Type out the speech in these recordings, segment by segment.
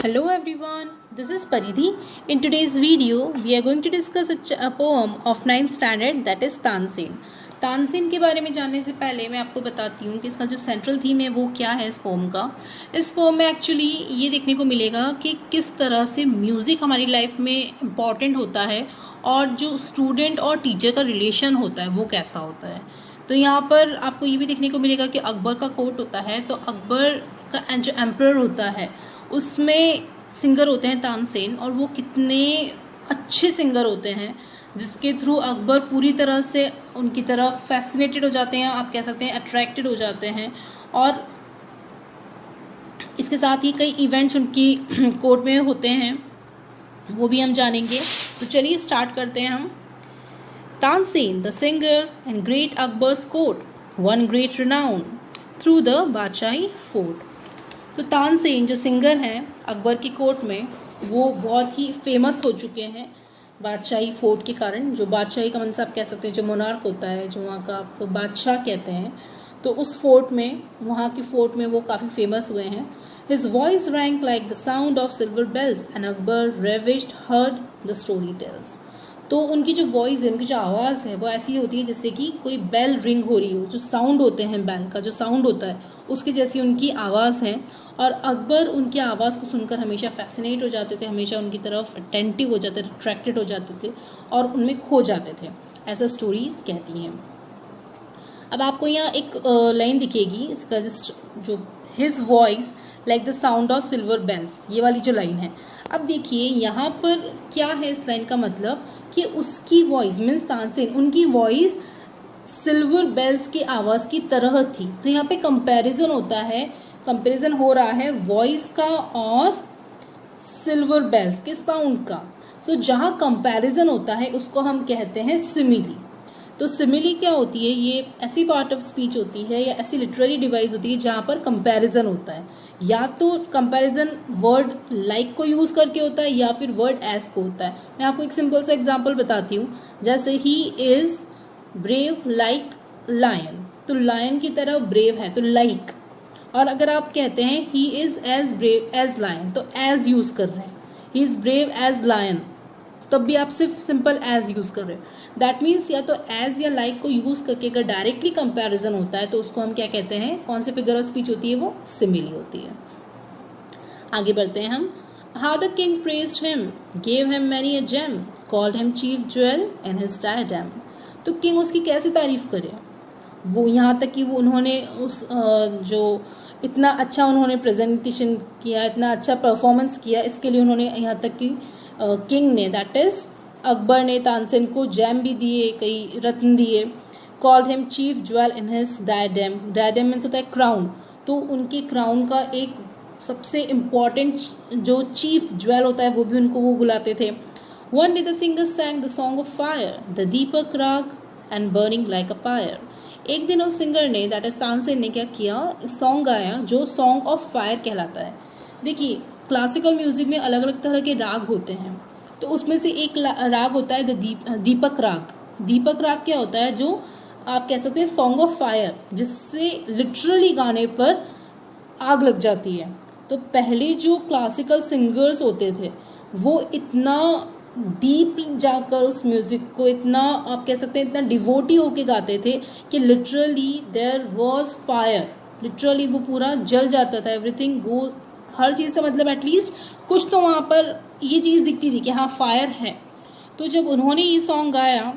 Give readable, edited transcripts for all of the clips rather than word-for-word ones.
Hello everyone, this is Paridhi. In today's video, we are going to discuss a poem of 9th standard that is Tansen. Tansen के बारे में जानने से पहले मैं आपको बताती हूँ कि इसका जो सेंट्रल थीम है वो क्या है इस पोम का। इस पोम में एक्चुअली ये देखने को मिलेगा कि किस तरह से म्यूज़िक हमारी लाइफ में इम्पॉर्टेंट होता है और जो स्टूडेंट और टीचर का रिलेशन होता है वो कैसा होता है। तो यहाँ पर आपको ये भी देखने को मिलेगा कि अकबर का कोर्ट होता है, तो अकबर का जो एम्परर होता है उसमें सिंगर होते हैं तानसेन, और वो कितने अच्छे सिंगर होते हैं जिसके थ्रू अकबर पूरी तरह से उनकी तरफ फैसिनेटेड हो जाते हैं, आप कह सकते हैं अट्रैक्टेड हो जाते हैं। और इसके साथ ही कई इवेंट्स उनकी कोर्ट में होते हैं, वो भी हम जानेंगे। तो चलिए स्टार्ट करते हैं हम। Tansen the singer and great Akbar's court one great renown through the Badshahi fort. तो तानसेन जो सिंगर हैं अकबर की कोर्ट में, वो बहुत ही फेमस हो चुके हैं बादशाही फोर्ट के कारण। जो बादशाही का मतलब आप कह सकते हैं जो मोनार्क होता है, जो वहाँ का आप बादशाह कहते हैं, तो उस फोर्ट में, वहाँ की फोर्ट में वो काफ़ी फेमस हुए हैं। His voice rang like the sound of silver bells and Akbar ravished heard the story tells. तो उनकी जो वॉइस है, उनकी जो आवाज़ है वो ऐसी होती है जैसे कि कोई बेल रिंग हो रही हो। जो साउंड होते हैं बेल का, जो साउंड होता है उसकी जैसी उनकी आवाज़ है। और अकबर उनकी आवाज़ को सुनकर हमेशा फैसिनेट हो जाते थे, हमेशा उनकी तरफ अटेंटिव हो जाते थे, अट्रैक्टेड हो जाते थे और उनमें खो जाते थे, ऐसा स्टोरीज कहती हैं। अब आपको यहाँ एक लाइन दिखेगी, इसका जस्ट जो his voice like the sound of silver bells, ये वाली जो लाइन है। अब देखिए यहाँ पर क्या है इस लाइन का मतलब, कि उसकी वॉइस मीन्स तानसेन, उनकी वॉइस सिल्वर बेल्स की आवाज़ की तरह थी। तो यहाँ पे कंपैरिजन होता है, कंपैरिजन हो रहा है वॉइस का और सिल्वर बेल्स के साउंड का। तो जहाँ कंपैरिजन होता है उसको हम कहते हैं सिमिली। तो सिमिली क्या होती है, ये ऐसी पार्ट ऑफ स्पीच होती है या ऐसी लिटरेरी डिवाइस होती है जहाँ पर कंपैरिजन होता है। या तो कंपैरिजन वर्ड लाइक को यूज़ करके होता है या फिर वर्ड एज को होता है। मैं आपको एक सिंपल सा एग्जांपल बताती हूँ, जैसे he is brave like lion, तो लायन की तरह ब्रेव है तो लाइक। और अगर आप कहते हैं he is as brave as lion, तो एज यूज़ कर रहे हैं, he is brave as lion, तब भी आप सिर्फ सिंपल एज यूज़ कर रहे हो। दैट मीन्स या तो एज या लाइक को यूज़ करके अगर डायरेक्टली कंपैरिजन होता है तो उसको हम क्या कहते हैं, कौन सी फिगर ऑफ स्पीच होती है, वो सिमिली होती है। आगे बढ़ते हैं हम। How the king praised him, gave him many a gem, called him chief jewel in his diadem. तो किंग उसकी कैसे तारीफ करे, वो यहाँ तक कि वो उन्होंने उस जो इतना अच्छा उन्होंने प्रेजेंटेशन किया, इतना अच्छा परफॉर्मेंस किया, इसके लिए उन्होंने यहाँ तक कि किंग ने, दैट इज अकबर ने तानसेन को जैम भी दिए, कई रत्न दिए। Called him chief jewel in his diadem, diadem means होता है क्राउन, तो उनके क्राउन का एक सबसे इम्पॉर्टेंट जो चीफ ज्वेल होता है वो भी उनको वो बुलाते थे। One day the singer sang the song of fire, the Deepak raga and burning like a fire. एक दिन उस सिंगर ने, दैट इज तानसेन ने क्या किया, सॉन्ग गाया जो सॉन्ग ऑफ फायर कहलाता है। देखिए क्लासिकल म्यूजिक में अलग अलग तरह के राग होते हैं, तो उसमें से एक राग होता है दीपक राग। दीपक राग क्या होता है, जो आप कह सकते हैं सॉन्ग ऑफ फायर, जिससे लिटरली गाने पर आग लग जाती है। तो पहले जो क्लासिकल सिंगर्स होते थे वो इतना डीप जाकर उस म्यूज़िक को, इतना आप कह सकते हैं इतना डिवोटी होके गाते थे कि literally there was fire, literally वो पूरा जल जाता था, एवरीथिंग गोज, हर चीज़ से मतलब एटलीस्ट कुछ तो वहाँ पर ये चीज़ दिखती थी कि हाँ फायर है। तो जब उन्होंने ये सॉन्ग गाया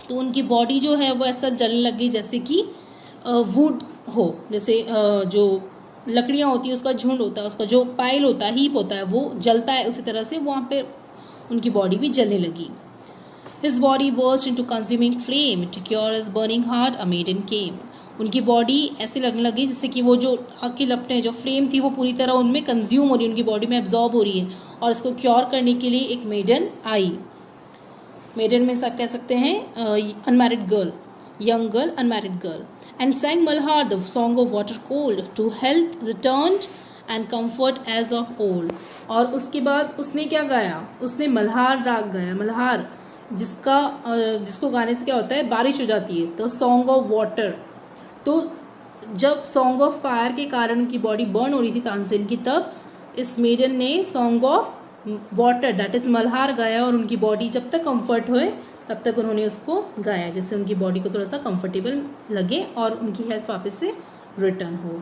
तो उनकी बॉडी जो है वो ऐसा जलने लगी जैसे कि वुड हो, जैसे जो लकड़ियाँ होती है उसका झुंड होता है, उसका जो पाइल होता है, हीप होता है, वो जलता है, उसी तरह से वहाँ पे उनकी बॉडी भी जलने लगी। His body burst into consuming flame, to cure his burning heart a maiden came। उनकी बॉडी ऐसे लगने लगी जैसे कि वो जो आग की लपटें, जो फ्लेम थी वो पूरी तरह उनमें कंज्यूम हो रही है, उनकी बॉडी में एब्जॉर्ब हो रही है, और इसको क्योर करने के लिए एक मेडन आई। मेडन में आप कह सकते हैं unmarried girl, young girl, unmarried girl. And sang Malhar the song of water cold, to health returned and comfort age of old. और उसके बाद उसने क्या गाया, उसने मल्हार राग गाया। मल्हार जिसको गाने से क्या होता है, बारिश हो जाती है, तो सॉन्ग ऑफ वाटर। तो जब सॉन्ग ऑफ फायर के कारण उनकी बॉडी बर्न हो रही थी तानसेन की, तब इस मेडन ने song of water that is Malhar गाया और उनकी बॉडी जब तक कंफर्ट होए तब तक उन्होंने उसको गाया, जिससे उनकी बॉडी को थोड़ा सा कंफर्टेबल लगे और उनकी हेल्थ वापस से रिटर्न हो।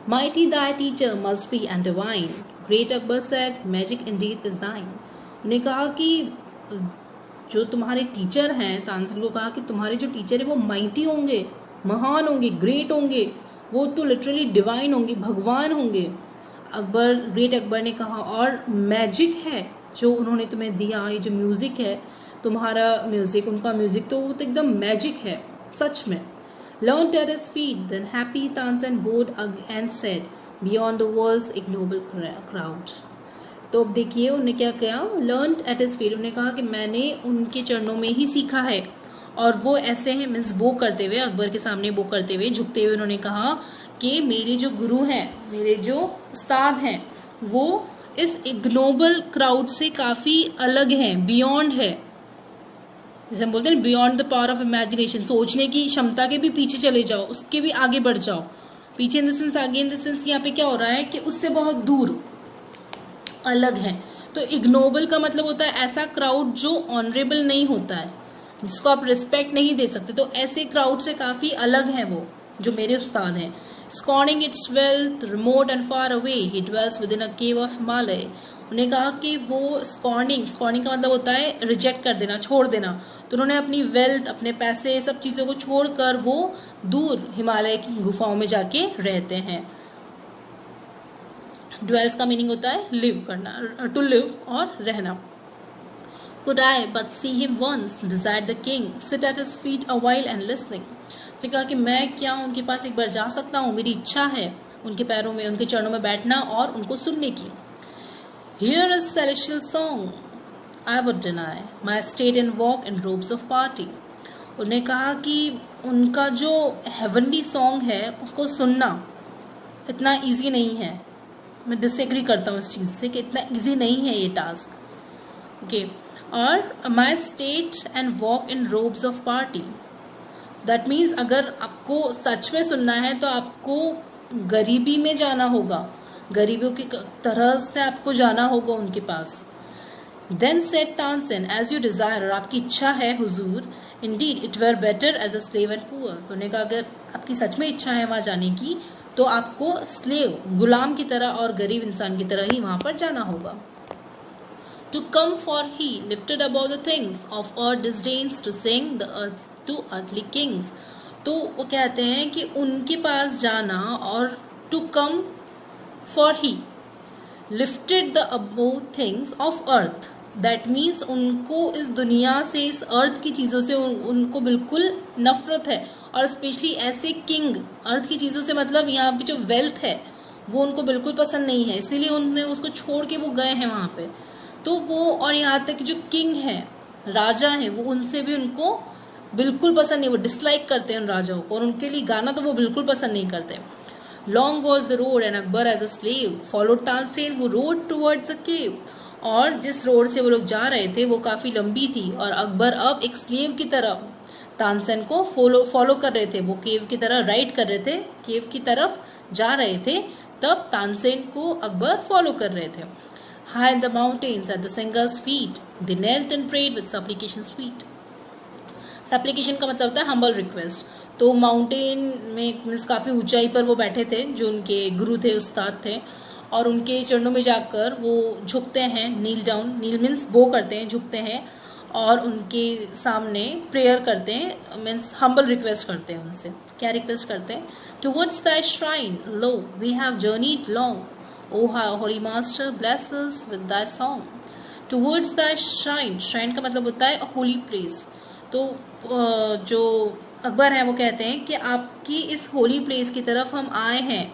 Mighty thy teacher must be and divine. Great Akbar said, magic indeed is thine. उन्हें कहा कि जो तुम्हारे टीचर हैं, तानसेन को कहा कि तुम्हारे जो टीचर है वो माइटी होंगे, महान होंगे, ग्रेट होंगे, वो तो लिटरली डिवाइन होंगे, भगवान होंगे। ग्रेट अकबर ने कहा और मैजिक है जो उन्होंने तुम्हें दिया, ये जो म्यूज़िक है तुम्हारा म्यूज़िक, उनका म्यूज़िक तो वो तो एकदम मैजिक है सच में। Learned at his feet, then happy Tansen bowed and said, beyond the world's ignoble crowd. तो अब देखिए उन्होंने क्या किया, learned at his feet, उन्होंने कहा कि मैंने उनके चरणों में ही सीखा है। और वो ऐसे हैं, मीन्स बो करते हुए, अकबर के सामने बो करते हुए, झुकते हुए उन्होंने कहा कि मेरे जो गुरु हैं, मेरे जो उस्ताद हैं, वो इस इग्नोबल क्राउड से काफ़ी अलग हैं, बियॉन्ड है, जैसे हम बोलते हैं beyond the power of imagination, सोचने की क्षमता के भी पीछे चले जाओ, उसके भी आगे बढ़ जाओ। पीछे इन द सेंस, आगे इन द सेंस, यहाँ पे क्या हो रहा है कि उससे बहुत दूर अलग है। तो इग्नोबल का मतलब होता है ऐसा क्राउड जो ऑनरेबल नहीं होता है, जिसको आप रिस्पेक्ट नहीं दे सकते। तो ऐसे क्राउड से काफ़ी अलग है वो जो मेरे उस्ताद हैं। Scorning its wealth remote and far away he dwells within a cave of Himalaya. उन्हें कहा कि वो स्कॉर्निंग का मतलब होता है रिजेक्ट कर देना, छोड़ देना। तो उन्होंने अपनी वेल्थ, अपने पैसे, सब चीज़ों को छोड़कर वो दूर हिमालय की गुफाओं में जाके रहते हैं। ड्वेल्स का मीनिंग होता है लिव करना, टू लिव और रहना। Could I but see him once, desired the king, sit at his feet a while and listening. तो कहा कि मैं क्या उनके पास एक बार जा सकता हूँ, मेरी इच्छा है उनके पैरों में, उनके चरणों में बैठना और उनको सुनने की। Here is celestial song, I would deny, my state and walk in robes of party. उन्हें कहा कि उनका जो हेवनली सॉन्ग है उसको सुनना इतना इजी नहीं है, मैं डिसएग्री करता हूँ इस चीज़ से कि इतना इजी नहीं है ये टास्क। ओके, और my state and walk in ropes of party, that means अगर आपको सच में सुनना है तो आपको गरीबी में जाना होगा, गरीबियों की तरह से आपको जाना होगा उनके पास। Then said Tansen, as you desire, और आपकी इच्छा है हुजूर, indeed it were better as a slave and poor. तो उन्होंने कहा अगर आपकी सच में इच्छा है वहाँ जाने की तो आपको स्लेव, गुलाम की तरह और गरीब इंसान की तरह ही वहाँ पर जाना होगा। To come for he lifted above the things of earth disdains to sing the earth to earthly kings. तो वो कहते हैं कि उनके पास जाना, और to come for he lifted the above things of earth, that means उनको इस दुनिया से, इस अर्थ की चीज़ों से उनको बिल्कुल नफरत है, और स्पेशली ऐसे किंग, अर्थ की चीज़ों से मतलब यहाँ पे जो वेल्थ है वो उनको बिल्कुल पसंद नहीं है, इसीलिए उन्होंने उसको छोड़ के वो गए हैं वहाँ पे। तो वो, और यहाँ तक जो किंग है, राजा हैं, वो उनसे भी उनको बिल्कुल पसंद नहीं, वो डिसलाइक करते हैं उन राजाओं को, और उनके लिए गाना तो वो बिल्कुल पसंद नहीं करते। Long was the road and Akbar as a slave followed Tansen who rode towards a cave. और जिस रोड से वो लोग जा रहे थे वो काफ़ी लंबी थी, और अकबर अब एक स्लेव की तरह तानसेन को फॉलो कर रहे थे, वो केव की तरह राइड कर रहे थे, केव की तरफ जा रहे थे, तब तानसेन को अकबर फॉलो कर रहे थे। High in the mountains at the singer's feet, they knelt and prayed with supplication sweet. Supplication का मतलब होता है humble request। तो माउंटेन में मीन्स काफ़ी ऊंचाई पर वो बैठे थे, जो उनके गुरु थे, उस्ताद थे, और उनके चरणों में जाकर वो झुकते हैं, नील डाउन, नील मीन्स बो करते हैं, झुकते हैं, और उनके सामने प्रेयर करते हैं, मीन्स हम्बल रिक्वेस्ट करते हैं उनसे। क्या रिक्वेस्ट करते हैं? Towards thy shrine, lo, we have journeyed long. O holy master, bless us with thy song. Towards thy shrine, shrine का मतलब होता है holy place। तो जो अकबर हैं वो कहते हैं कि आपकी इस होली प्लेस की तरफ हम आए हैं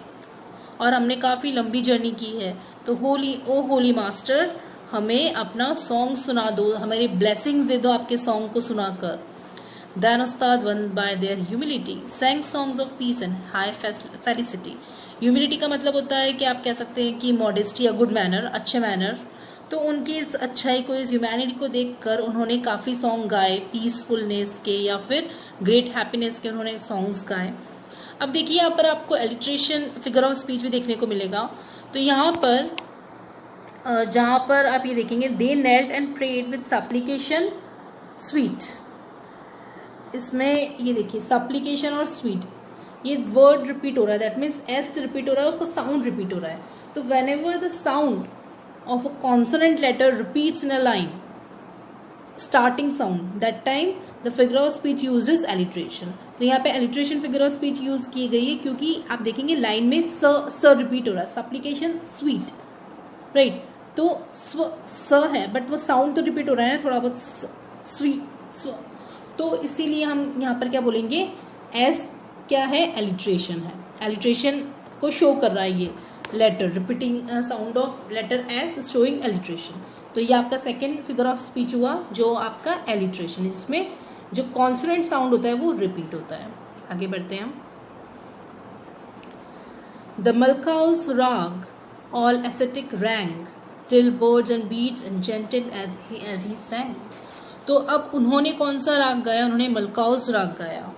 और हमने काफ़ी लंबी जर्नी की है, तो होली मास्टर हमें अपना सॉन्ग सुना दो, हमारी ब्लेसिंग्स दे दो आपके सॉन्ग को सुनाकर। Then Ustad won by their humility sang songs of peace and high felicity. Humility का मतलब होता है कि आप कह सकते हैं कि मॉडेस्टी या गुड मैनर, अच्छे मैनर। तो उनकी इस अच्छाई को, इस ह्यूमैनिटी को देखकर उन्होंने काफ़ी सॉन्ग गाए, पीसफुलनेस के या फिर ग्रेट हैप्पीनेस के उन्होंने सॉन्ग्स गाए। अब देखिए यहाँ पर आपको एलिट्रेशन, फिगर ऑफ स्पीच भी देखने को मिलेगा। तो यहाँ पर जहाँ पर आप ये देखेंगे, they knelt and prayed with supplication sweet, इसमें ये देखिए सप्लिकेशन और स्वीट, ये वर्ड रिपीट हो रहा है, दैट मीन्स एस रिपीट हो रहा है, उसका साउंड रिपीट हो रहा है। तो whenever the sound of a consonant letter repeats in a line starting sound, that time the figure of speech uses alliteration. तो यहाँ पे alliteration figure of speech use की गई है, क्योंकि आप देखेंगे लाइन में स रिपीट हो रहा है, सप्लिकेशन स्वीट, राइट। तो स है, बट वो साउंड तो रिपीट हो रहा है ना थोड़ा बहुत, स्व, तो इसीलिए हम यहाँ पर क्या बोलेंगे, एस क्या है, एलिट्रेशन है, एलिट्रेशन को शो कर रहा है ये letter, repeating sound of letter S showing alliteration. तो ये आपका सेकेंड फिगर ऑफ स्पीच हुआ जो आपका एलिट्रेशन है, जिसमें जो कॉन्सोनेंट साउंड होता है वो रिपीट होता है। आगे बढ़ते हैं हम। The Malkauns raga all ascetic rang till birds and beasts enchanted as he sang। तो अब उन्होंने कौन सा राग गाया, उन्होंने मलकाउस राग गाया,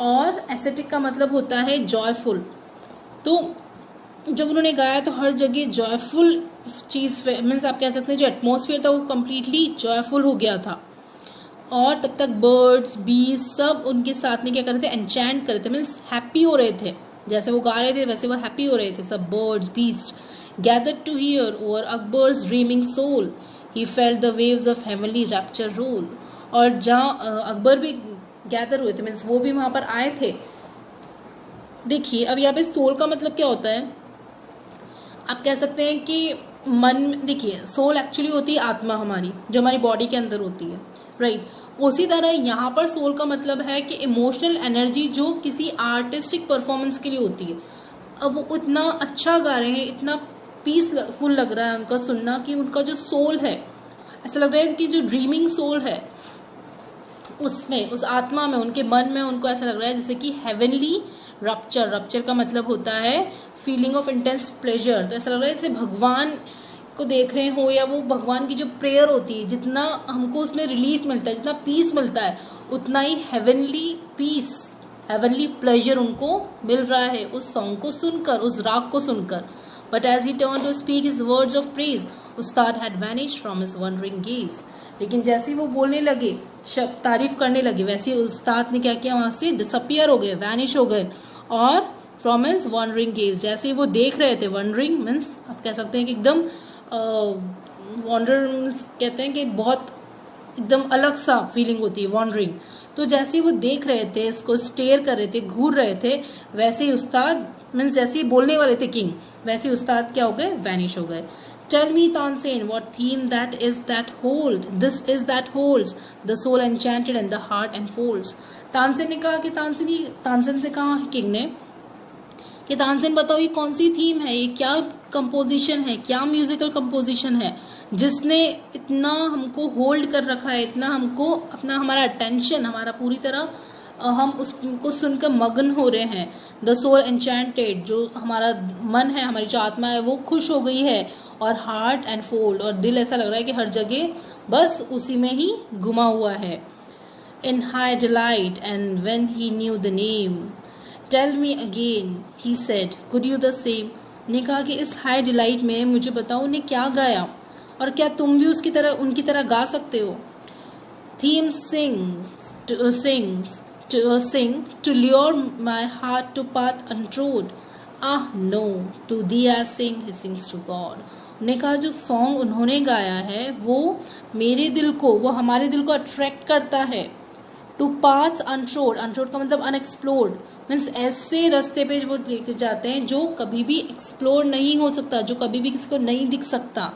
और एसेटिक का मतलब होता है जॉयफुल। तो जब उन्होंने गाया तो हर जगह जॉयफुल चीज़, मीन्स आप कह सकते हैं जो एटमॉस्फेयर था वो कम्प्लीटली जॉयफुल हो गया था, और तब तक बर्ड्स बीज सब उनके साथ में क्या कर रहे थे, एनचैंट कर रहे थे, मीन्स हैप्पी हो रहे थे, जैसे वो गा रहे थे वैसे वो हैप्पी हो रहे थे सब birds beast. gathered to hear over Akbar's dreaming soul, he felt the waves of heavenly rapture roll। और जहाँ अकबर भी गैदर हुए थे, मीन्स वो भी वहाँ पर आए थे। देखिए अब यहाँ पे सोल का मतलब क्या होता है, आप कह सकते हैं कि मन, देखिए सोल एक्चुअली होती है आत्मा हमारी, जो हमारी बॉडी के अंदर होती है, राइट। उसी तरह यहाँ पर सोल का मतलब है कि इमोशनल एनर्जी जो किसी आर्टिस्टिक परफॉर्मेंस के लिए होती है। अब वो इतना अच्छा गा रहे हैं, इतना पीसफुल लग रहा है उनका सुनना, कि उनका जो सोल है, ऐसा लग रहा है कि जो ड्रीमिंग सोल है उसमें, उस आत्मा में, उनके मन में, उनको ऐसा लग रहा है जैसे कि हेवनली रप्चर, रप्चर का मतलब होता है फीलिंग ऑफ इंटेंस प्लेजर। तो ऐसा लग रहा है जैसे भगवान को देख रहे हो, या वो भगवान की जो प्रेयर होती है, जितना हमको उसमें रिलीफ मिलता है, जितना पीस मिलता है, उतना ही हेवनली पीस, हेवनली प्लेजर उनको मिल रहा है उस सॉन्ग को सुनकर, उस राग को सुनकर। But as he turned to speak his words of praise, Ustad had vanished from his wondering gaze। लेकिन जैसे वो बोलने लगे, शब्द तारीफ करने लगे, वैसे उस्ताद ने क्या किया, वहाँ से डिसअपियर हो गए, वैनिश हो गए, और फ्रॉम हिज वॉन्डरिंग गेज, जैसे वो देख रहे थे, वॉन्डरिंग मीन्स आप कह सकते हैं कि एकदम वॉन्डर कहते हैं कि बहुत एकदम अलग सा फीलिंग होती है वॉन्डरिंग। तो जैसे वो देख रहे थे, उसको स्टेयर कर रहे थे, घूर रहे थे, वैसे ही उस्ताद मीन्स जैसे ही बोलने वाले थे किंग, वैसे उस्ताद क्या हो गए, वैनिश हो गए। Tell me Tansen what theme that is that hold, this is that holds the soul enchanted and the heart enfolds। Tansen ने कहा कि तानसेन से कहा किंग ने कि तानसेन बताओ ये कौन सी थीम है, ये क्या कंपोजिशन है, क्या म्यूजिकल कंपोजिशन है जिसने इतना हमको होल्ड कर रखा है, इतना हमको अपना, हमारा अटेंशन, हमारा पूरी तरह हम उसको सुनकर मगन हो रहे हैं। द सोल एन्चेंटेड, जो हमारा मन है, हमारी जो आत्मा है वो खुश हो गई है, और हार्ट एंड फोल्ड, और दिल ऐसा लग रहा है कि हर जगह बस उसी में ही घुमा हुआ है। In high delight and when he knew the name, tell me again he said could you the same. ने कहा कि इस हाई डिलाइट में मुझे बताओ उन्हें क्या गाया, और क्या तुम भी उसकी तरह, उनकी तरह गा सकते हो। Theme sing to lure my heart to path untrod, ah no to thee I sing, he sings to God। उन्होंने कहा जो सॉन्ग उन्होंने गाया है वो मेरे दिल को, वो हमारे दिल को अट्रैक्ट करता है। टू पाथ्स अनट्रोड, अनट्रोड का मतलब अनएक्सप्लोर्ड, मीन्स ऐसे रास्ते पे वो लेके जाते हैं जो कभी भी एक्सप्लोर नहीं हो सकता, जो कभी भी किसी को नहीं दिख सकता।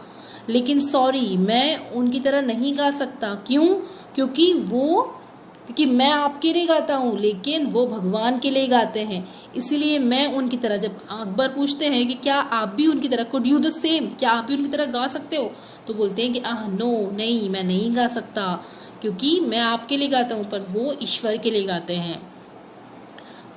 लेकिन सॉरी, मैं उनकी तरह नहीं गा सकता। क्यों? क्योंकि मैं आपके लिए गाता हूँ, लेकिन वो भगवान के लिए गाते हैं, इसीलिए मैं उनकी तरह। जब अकबर पूछते हैं कि क्या आप भी उनकी तरह, कुड यू द सेम, क्या आप भी उनकी तरह गा सकते हो, तो बोलते हैं कि नो, नहीं, मैं नहीं गा सकता, क्योंकि मैं आपके लिए गाता हूँ, पर वो ईश्वर के लिए गाते हैं।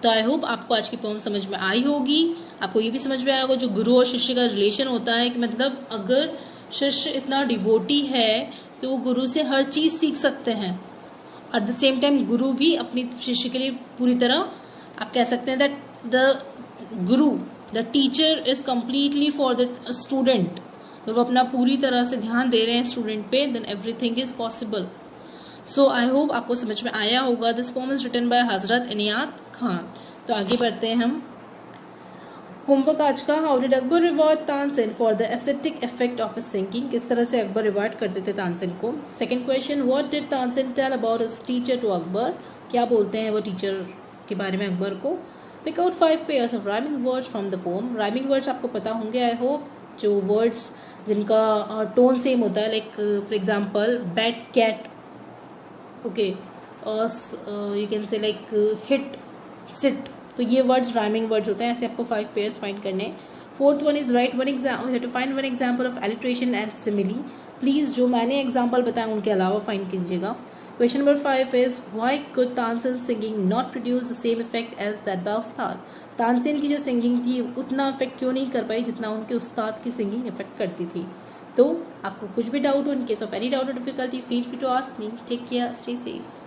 तो आई होप आपको आज की पोएम समझ में आई होगी। आपको ये भी समझ में आया होगा जो गुरु और शिष्य का रिलेशन होता है, कि मतलब अगर शिष्य इतना डिवोटी है तो वो गुरु से हर चीज़ सीख सकते हैं, और द सेम टाइम गुरु भी अपनी शिष्य के लिए पूरी तरह, आप कह सकते हैं that the Guru the teacher is completely for the student, अगर वो अपना पूरी तरह से ध्यान दे रहे हैं स्टूडेंट पे, then everything is possible. So I hope आपको समझ में आया होगा। This poem is written by Hazrat Inayat Khan. तो आगे बढ़ते हैं हम। होमवर्क आज का, how did Akbar reward Tansen for the aesthetic effect of his singing, किस तरह से अकबर रिवॉर्ड करते थे तानसेन को। Second question, what did Tansen tell about his teacher to Akbar, क्या बोलते हैं वो टीचर के बारे में अकबर को। Pick out 5 pairs of rhyming words from the poem. Rhyming words आपको पता होंगे आई होप, जो वर्ड्स जिनका टोन सेम होता है, like for example bat cat, okay, you can say like hit sit, तो ये वर्ड्स राइमिंग वर्ड्स होते हैं। ऐसे आपको 5 पेयर्स फाइंड करने हैं। Fourth one is write one exam, you to find one example of alliteration and simile. Please जो मैंने एग्जाम्पल बताया उनके अलावा फाइंड कीजिएगा। Question number 5 is why could Tansen singing not produce the same effect as that by Ustad. Tansen की जो singing थी उतना इफेक्ट क्यों नहीं कर पाई जितना उनके उस्ताद की सिंगिंग इफेक्ट करती थी। तो आपको कुछ भी डाउट हो, in case of any doubt और difficulty, feel free to ask me. Take care, stay safe.